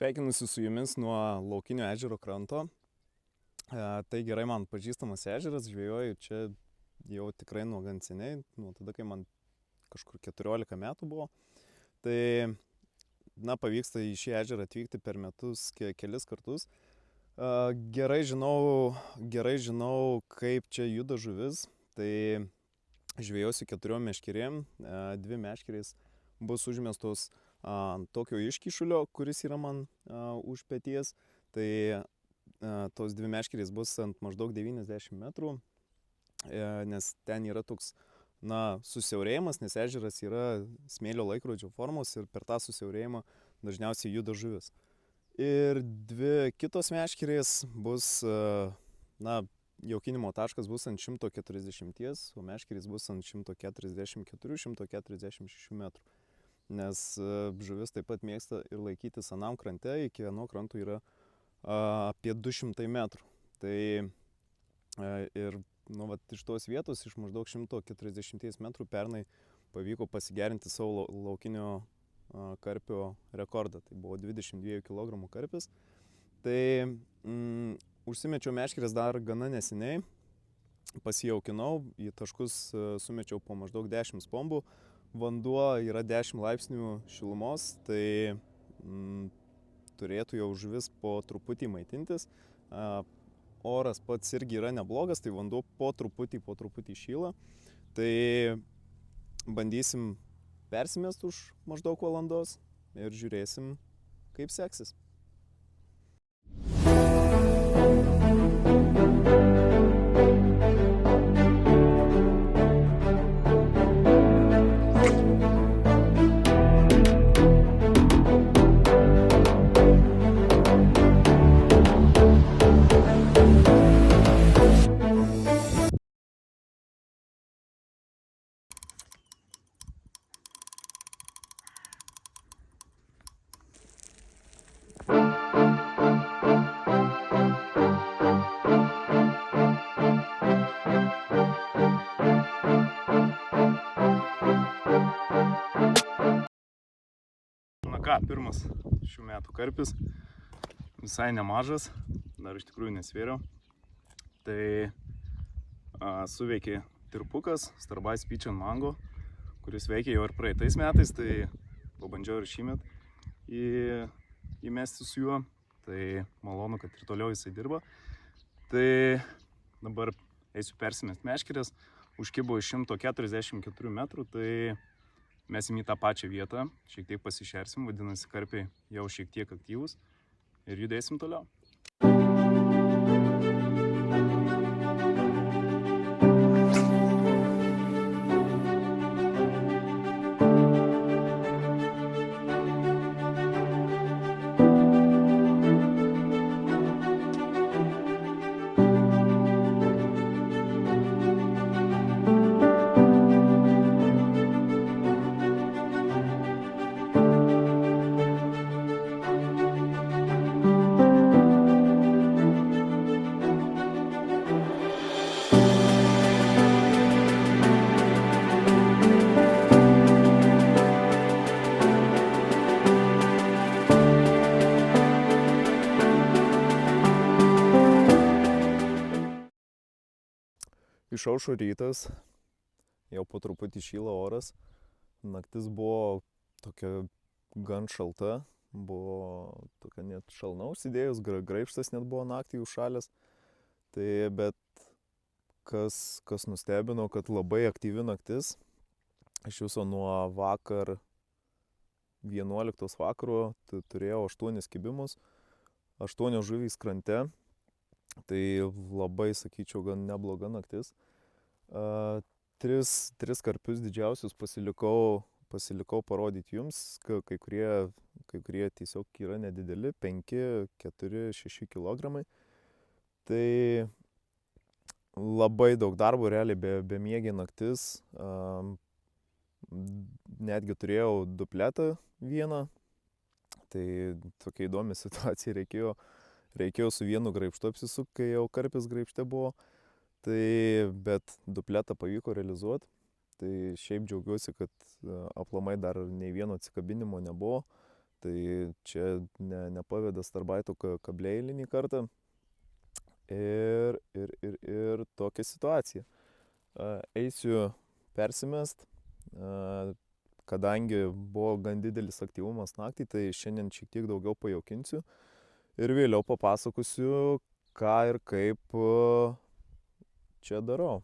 sveikinusi su jumis nuo Laukinio ežero kranto. Tai gerai man pažįstamas ežeras, žvejoju čia jau tikrai nuo gan seniai, nuo tada, kai man kažkur 14 metų buvo. Tai, pavyksta į šį ežerą atvykti per metus kelis kartus. Gerai žinau, kaip čia juda žuvis. Tai žvejosiu 4 meškerėm, 2 meškerės bus užmestos ant tokio iškyšulio, kuris yra man už peties. Tai tos 2 meškerės bus ant maždaug 90 metrų, nes ten yra toks susiaurėjimas, nes ežeras yra smėlio laikrodžio formos ir per tą susiaurėjimą dažniausiai juda žuvis. Ir 2 kitos meškerės bus, jaukinimo taškas bus ant 140, o meškerės bus ant 144-146 metrų. Nes žuvis taip pat mėgsta ir laikytis anam krante, iki ano kranto yra apie 200 metrų. Tai ir iš tos vietos, iš maždaug 140 metrų pernai pavyko pasigerinti savo laukinio karpio rekordą. Tai buvo 22 kg karpis. Tai užsimečiau meškerės dar gana neseniai, pasijaukinau, į taškus sumečiau po maždaug 10 spombų. Vanduo yra 10 laipsnių šilumos, tai turėtų jau žuvis po truputį maitintis. Oras pats irgi yra neblogas, tai vanduo po truputį šyla. Tai bandysim persimest už maždaug valandos ir žiūrėsim, kaip seksis. Pirmas šių metų karpis, visai nemažas, dar iš tikrųjų nesvėriau. Tai suveikė tirpukas, Starbite Speech and Mango, kuris veikė jau ir praeitais metais, tai pabandžiau ir šįmet įmesti su juo. Tai malonu, kad ir toliau jisai dirba. Tai dabar eisiu persimest meškerės, užkibo iš 144 metrų, tai mesim į tą pačią vietą, šiek tiek pasišersim, vadinasi karpiai jau šiek tiek aktyvus ir judėsim toliau. Išaušo rytas, jau po truputį šyla oras, naktis buvo tokia gan šalta, buvo tokia net šalna užsidėjus, graibštas net buvo naktį užšalęs. Tai bet kas nustebino, kad labai aktyvi naktis, iš viso nuo vakar 11 vakaro turėjau 8 kibimus, 8 žuvys krante. Tai labai, sakyčiau, gan nebloga naktis. 3 karpius didžiausius pasilikau parodyti jums, kai kurie tiesiog yra nedideli, 5, 4, 6 kg. Tai labai daug darbo, realiai bemiegė naktis. Netgi turėjau dupletą vieną, tai tokia įdomi situacija, reikėjo su vienu graibštu apsisukti, kai jau karpis graibšte buvo. Tai bet dupletą pavyko realizuoti. Tai šiaip džiaugiuosi, kad aplamai dar nei vieno atsikabinimo nebuvo. Tai čia nepaveda starbaito kabliai eilinį kartą. Ir tokia situacija. Eisiu persimest, kadangi buvo gan didelis aktyvumas naktį, tai šiandien šiek tiek daugiau pajaukinsiu ir vėliau papasakosiu, ką ir kaip čia darau,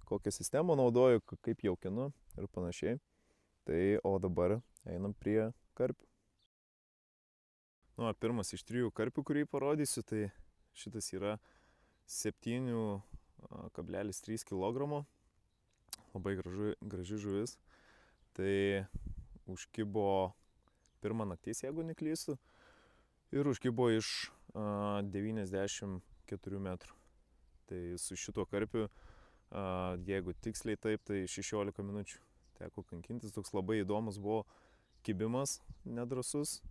kokią sistemą naudoju, kaip jaukinu ir panašiai. Tai o dabar einam prie karpių. Pirmas iš 3 karpių, kurį parodysiu, tai šitas yra 7,3 kg. Labai graži žuvis. Tai užkibo pirmą naktis, jeigu neklystu. Ir užkibo iš 94 metrų. Tai su šituo karpiu, jeigu tiksliai taip, tai 16 minučių teko kankintis. Toks labai įdomus buvo kibimas, nedrąsus.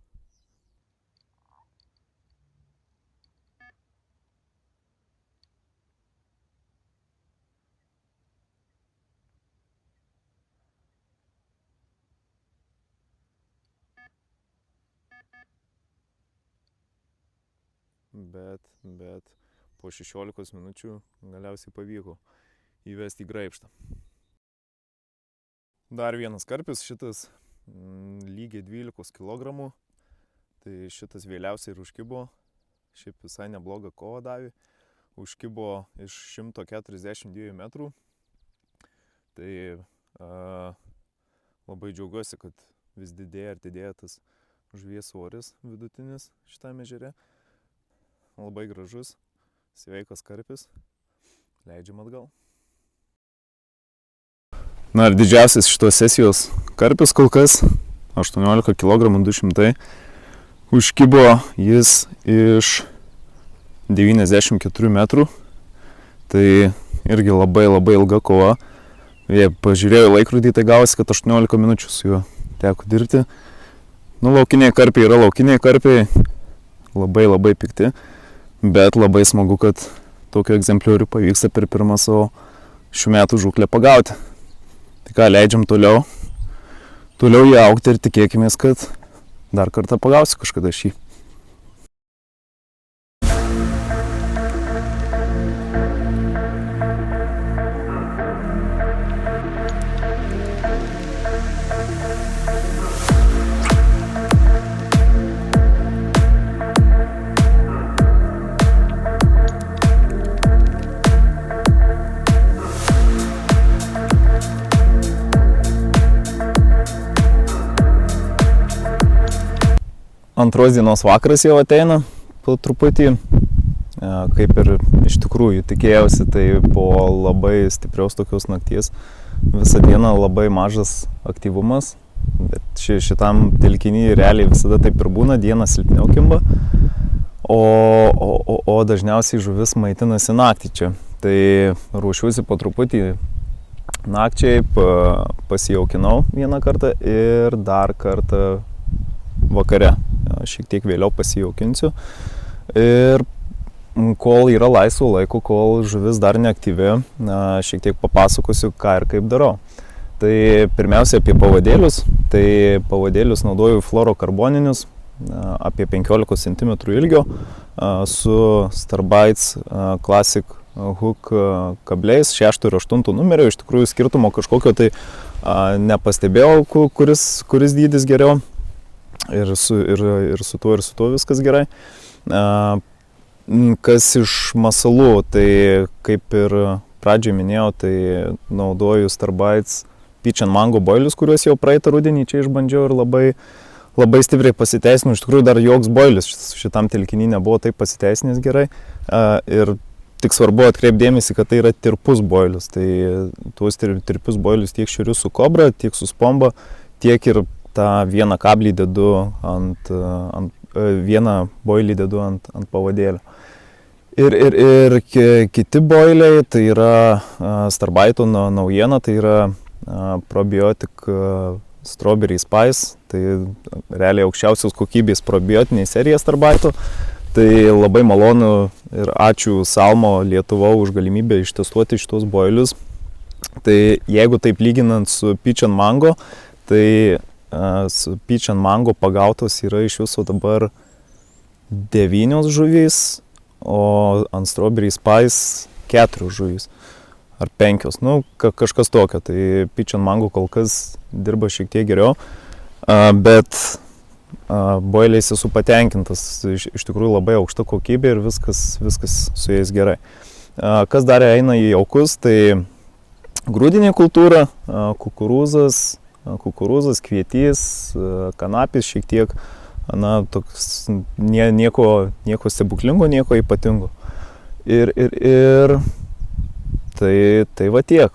Bet po 16 minučių galiausiai pavyko įvesti į graibštą. Dar vienas karpis, šitas lygiai 12 kg. Tai šitas vėliausiai ir užkibo. Šiaip visai neblogą kovą davė. Užkibo iš 142 metrų. Tai labai džiaugiuosi, kad vis didėja ir didėja tas žuvies svoris vidutinis šitame ežere. Labai gražus, sveikas karpis. Leidžiam atgal. Ir didžiausias šitos sesijos karpis kol kas 18 kg 200. Užkibo jis iš 94 metrų. Tai irgi labai ilga kova. Jei pažiūrėjau į laikrodį, tai gavosi, kad 18 minučių su juo teko dirbti. Laukiniai karpiai yra laukiniai karpiai. Labai pikti. Bet labai smagu, kad tokio egzempliorių pavyksta per pirmą savo šių metų žūklę pagauti. Tai ką, leidžiam toliau jį augti ir tikėkimės, kad dar kartą pagausiu kažkada šį. Antros dienos vakaras jau ateina po truputį, kaip ir iš tikrųjų tikėjausi, tai po labai stipriaus tokios nakties visą dieną labai mažas aktyvumas, bet šitam telkiny realiai visada taip ir būna, dieną silpniau kimba, o dažniausiai žuvis maitinasi naktį čia. Tai ruošiuosi po truputį nakčiai, pasijaukinau vieną kartą ir dar kartą vakare. Šiek tiek vėliau pasijaukinsiu. Ir kol yra laisvo laiko, kol žuvis dar neaktyvi, šiek tiek papasakosiu, ką ir kaip darau. Tai pirmiausia apie pavadėlius. Tai pavadėlius naudoju fluorokarboninius, apie 15 cm ilgio, su Starbites Classic Hook kabliais 6 ir 8 numerio. Iš tikrųjų skirtumo kažkokio tai nepastebėjau, kuris dydis geriau. Ir su tuo viskas gerai. Kas iš masalų, tai kaip ir pradžioj minėjau, tai naudoju Starbites Peach and Mango boilius, kuriuos jau praeitą rudenį čia išbandžiau ir labai stipriai pasiteisinu. Iš tikrųjų dar joks boilis šitam telkiny nebuvo taip pasiteisinęs gerai. Ir tik svarbu atkreipdėmėsi, kad tai yra tirpus boilius. Tai tuos tirpius boilius tiek šeriu su kobra, tiek su spomba, tiek ir tą vieną kablį dedu vieną boilį dedu ant pavadėlio. Ir kiti boiliai, tai yra Starbito naujiena, tai yra Probiotic Strawberry Spice, tai realiai aukščiausios kokybės probiotiniai serija Starbito. Tai labai malonu ir ačiū Salmo Lietuva už galimybę ištestuoti šitos boilius. Tai jeigu taip lyginant su Peach and Mango, tai su Peach and Mango pagautos yra iš viso dabar 9 žuvys, o ant Strawberry Spice 4 žuvys. Ar 5, nu kažkas tokio, tai Peach and Mango kol kas dirba šiek tiek geriau, bet boiliais esu patenkintas, iš tikrųjų labai aukšta kokybė ir viskas su jais gerai. Kas dar eina į jaukus, tai grūdinė kultūra, kukurūzas, kvietys, kanapės šiek tiek, na, toks nieko stebuklingo, nieko ypatingo. Ir tai va tiek.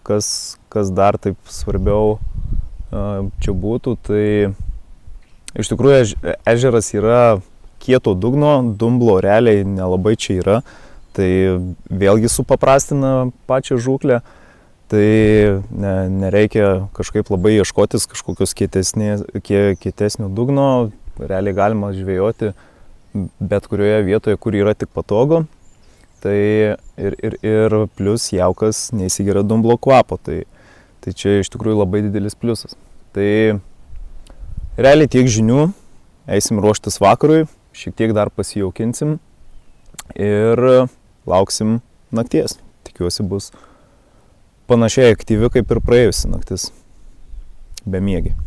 Kas dar taip svarbiau čia būtų, tai iš tikrųjų ežeras yra kieto dugno, dumblo realiai nelabai čia yra, tai vėlgi supaprastina pačią žūklę, tai nereikia kažkaip labai ieškotis kažkokios kietesnio dugno, realiai galima žvejoti bet kurioje vietoje, kur yra tik patogu, tai ir plus jaukas neįsigeria dumblo kvapo, tai čia iš tikrųjų labai didelis pliusas. Tai realiai tiek žinių, eisim ruoštis vakarui, šiek tiek dar pasijaukinsim ir lauksim nakties. Tikiuosi bus panašiai aktyvi kaip ir praėjusi naktis, bemiegi.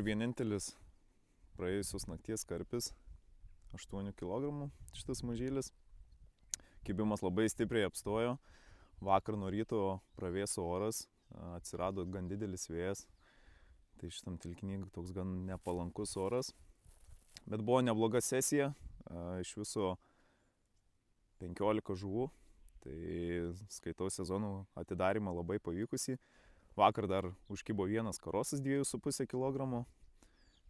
Vienintelis praėjusios nakties karpis 8 kg, šitas mažylis. Kibimas labai stipriai apstojo, vakar nuo ryto pravėso oras, atsirado gan didelis vėjas, tai šitam telkiny toks gan nepalankus oras, bet buvo nebloga sesija, iš viso 15 žuvų, tai skaitau sezonų atidarymą labai pavykusį. Vakar dar užkibo vienas karosas 2,5 kg.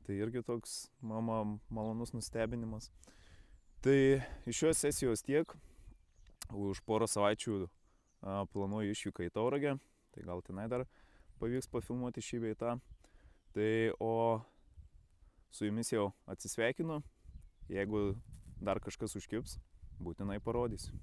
Tai irgi toks malonus nustebinimas. Tai iš šios sesijos tiek. Už porą savaičių planuoju išvyką į Tauragę. Tai gal tenai dar pavyks pafilmuoti šį bei tą. Tai o su jumis jau atsisveikinu. Jeigu dar kažkas užkibs, būtinai parodysiu.